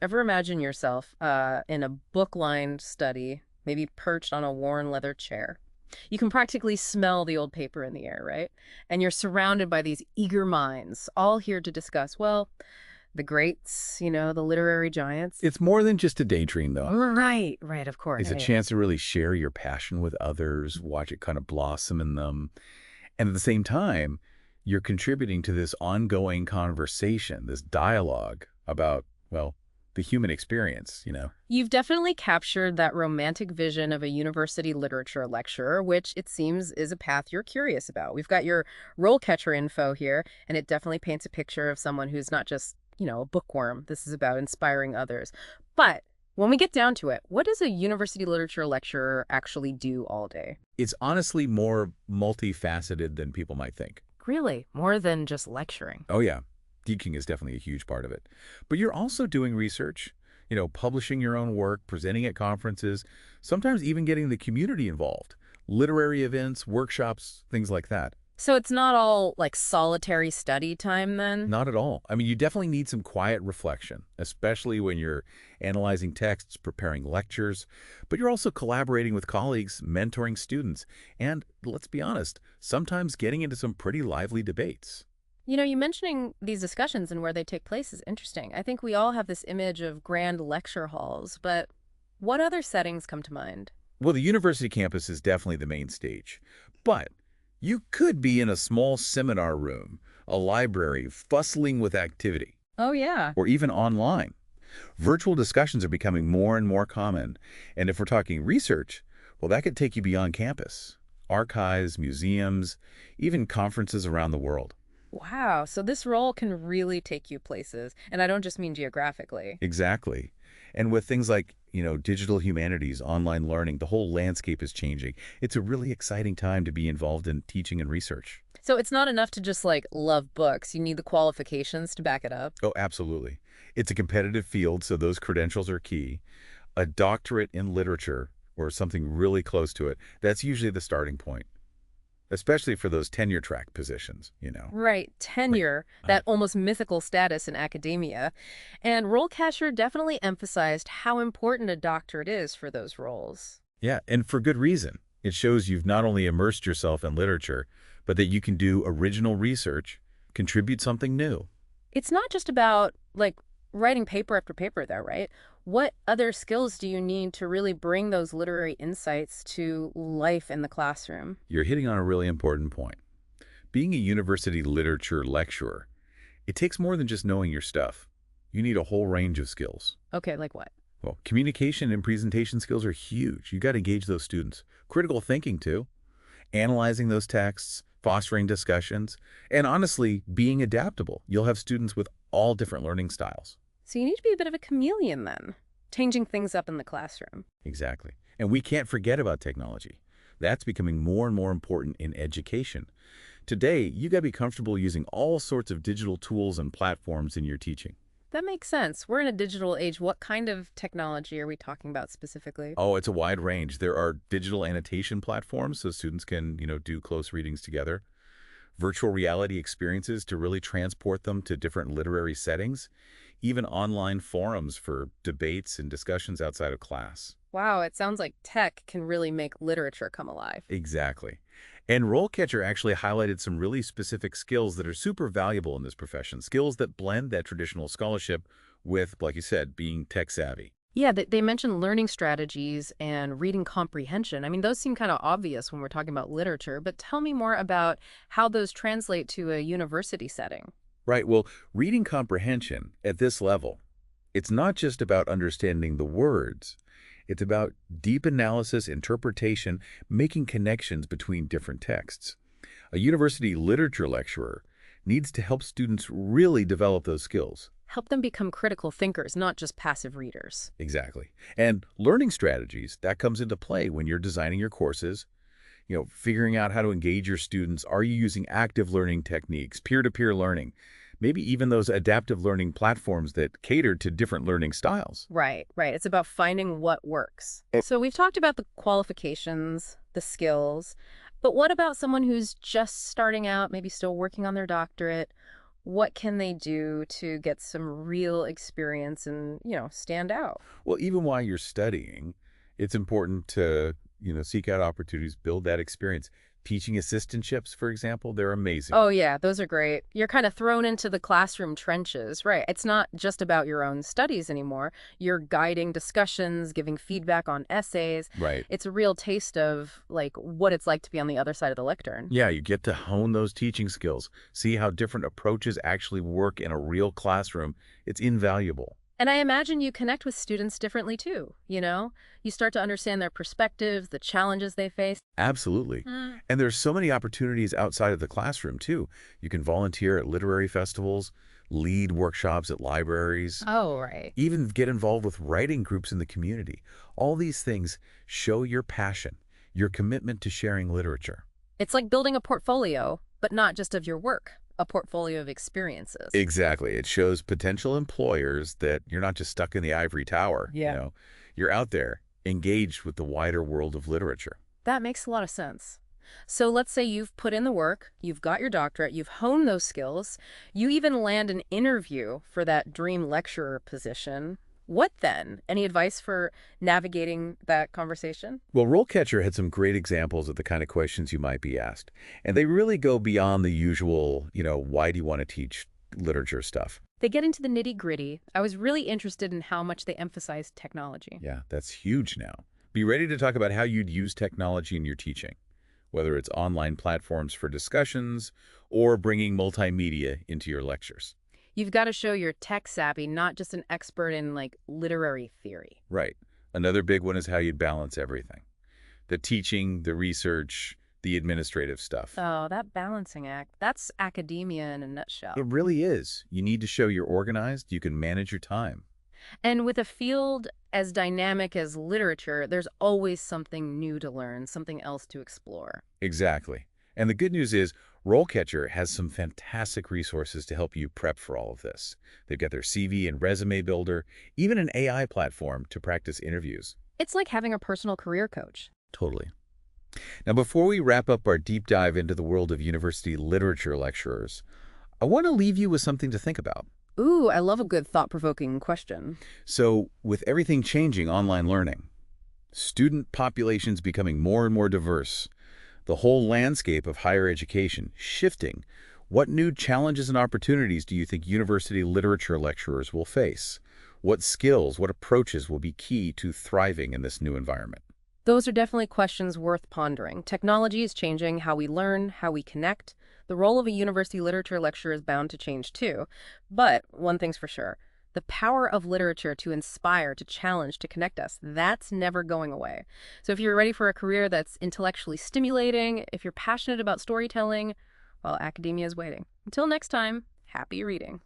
Ever imagine yourself in a book-lined study, maybe perched on a worn leather chair? You can practically smell the old paper in the air, right? And you're surrounded by these eager minds, all here to discuss, well, the greats, the literary giants. It's more than just a daydream, though. Right, right, of course. It's a Yeah, yeah. chance to really share your passion with others, watch it kind of blossom in them. And at the same time, you're contributing to this ongoing conversation, this dialogue about, well, the human experience. You've definitely captured that romantic vision of a university literature lecturer, which it seems is a path you're curious about. We've got your role catcher info here, and it definitely paints a picture of someone who's not just, a bookworm. This is about inspiring others. But when we get down to it, what does a university literature lecturer actually do all day? It's honestly more multifaceted than people might think. Really, more than just lecturing. Oh, yeah. Teaching is definitely a huge part of it. But you're also doing research, publishing your own work, presenting at conferences, sometimes even getting the community involved. Literary events, workshops, things like that. So it's not all like solitary study time then? Not at all. I mean, you definitely need some quiet reflection, especially when you're analyzing texts, preparing lectures, but you're also collaborating with colleagues, mentoring students, and let's be honest, sometimes getting into some pretty lively debates. You mentioning these discussions and where they take place is interesting. I think we all have this image of grand lecture halls, but what other settings come to mind? Well, the university campus is definitely the main stage, but you could be in a small seminar room, a library, bustling with activity, Oh, yeah. or even online. Virtual discussions are becoming more and more common, and if we're talking research, well, that could take you beyond campus. Archives, museums, even conferences around the world. Wow. So this role can really take you places. And I don't just mean geographically. Exactly. And with things like, digital humanities, online learning, the whole landscape is changing. It's a really exciting time to be involved in teaching and research. So it's not enough to just like love books. You need the qualifications to back it up. Oh, absolutely. It's a competitive field, so those credentials are key. A doctorate in literature or something really close to it, that's usually the starting point, especially for those tenure track positions. Right. Like, Tenure, uh, that almost mythical status in academia. And RoleCatcher definitely emphasized how important a doctorate is for those roles. yeah, and for good reason. It shows you've not only immersed yourself in literature, but that you can do original research, contribute something new. It's not just about like writing paper after paper though, right? What other skills do you need to really bring those literary insights to life in the classroom? You're hitting on a really important point. Being a university literature lecturer, it takes more than just knowing your stuff. You need a whole range of skills. Okay, like what? Well, communication and presentation skills are huge. You got to engage those students. Critical thinking, too. Analyzing those texts, fostering discussions, and honestly, being adaptable. You'll have students with all different learning styles. So you need to be a bit of a chameleon then, changing things up in the classroom. Exactly. And we can't forget about technology. That's becoming more and more important in education. Today, you got to be comfortable using all sorts of digital tools and platforms in your teaching. That makes sense. We're in a digital age. What kind of technology are we talking about specifically? Oh, it's a wide range. There are digital annotation platforms so students can, do close readings together. Virtual reality experiences to really transport them to different literary settings. Even online forums for debates and discussions outside of class. Wow, it sounds like tech can really make literature come alive. Exactly. And RoleCatcher actually highlighted some really specific skills that are super valuable in this profession, skills that blend that traditional scholarship with, like you said, being tech savvy. Yeah, they mentioned learning strategies and reading comprehension. I mean, those seem kind of obvious when we're talking about literature, but tell me more about how those translate to a university setting. Right, well, reading comprehension at this level, it's not just about understanding the words. It's about deep analysis, interpretation, making connections between different texts. A university literature lecturer needs to help students really develop those skills. Help them become critical thinkers, not just passive readers. Exactly. And learning strategies, that comes into play when you're designing your courses, figuring out how to engage your students. Are you using active learning techniques, peer-to-peer learning, maybe even those adaptive learning platforms that cater to different learning styles? Right, right. It's about finding what works. So we've talked about the qualifications, the skills, but what about someone who's just starting out, maybe still working on their doctorate? What can they do to get some real experience and, stand out? Well, even while you're studying, it's important to, seek out opportunities, build that experience. Teaching assistantships, for example, they're amazing. Oh, yeah, those are great. You're kind of thrown into the classroom trenches, right? It's not just about your own studies anymore. You're guiding discussions, giving feedback on essays. Right. It's a real taste of like what it's like to be on the other side of the lectern. Yeah, you get to hone those teaching skills, see how different approaches actually work in a real classroom. It's invaluable. And I imagine you connect with students differently too, you know? You start to understand their perspectives, the challenges they face. Absolutely. And there's so many opportunities outside of the classroom, too. You can volunteer at literary festivals, lead workshops at libraries, Oh, right. even get involved with writing groups in the community. All these things show your passion, your commitment to sharing literature. It's like building a portfolio, but not just of your work, a portfolio of experiences. Exactly. It shows potential employers that you're not just stuck in the ivory tower, Yeah. You're out there, engaged with the wider world of literature. That makes a lot of sense. So let's say you've put in the work, you've got your doctorate, you've honed those skills, you even land an interview for that dream lecturer position. What then? Any advice for navigating that conversation? Well, RoleCatcher had some great examples of the kind of questions you might be asked. And they really go beyond the usual, why do you want to teach literature stuff? They get into the nitty-gritty. I was really interested in how much they emphasized technology. Yeah, that's huge now. Be ready to talk about how you'd use technology in your teaching, whether it's online platforms for discussions or bringing multimedia into your lectures. You've got to show you're tech savvy, not just an expert in like literary theory. Right. Another big one is how you'd balance everything. The teaching, the research, the administrative stuff. Oh, that balancing act, that's academia in a nutshell. It really is. You need to show you're organized, you can manage your time. And with a field as dynamic as literature, there's always something new to learn, something else to explore. Exactly. And the good news is, RoleCatcher has some fantastic resources to help you prep for all of this. They've got their CV and resume builder, even an AI platform to practice interviews. It's like having a personal career coach. Totally. Now, before we wrap up our deep dive into the world of university literature lecturers, I want to leave you with something to think about. Ooh, I love a good thought-provoking question. So, with everything changing online learning, student populations becoming more and more diverse, the whole landscape of higher education shifting, what new challenges and opportunities do you think university literature lecturers will face? What skills, what approaches will be key to thriving in this new environment? Those are definitely questions worth pondering. Technology is changing how we learn, how we connect. The role of a university literature lecturer is bound to change too. But one thing's for sure, the power of literature to inspire, to challenge, to connect us, that's never going away. So if you're ready for a career that's intellectually stimulating, if you're passionate about storytelling, well, academia is waiting. Until next time, happy reading.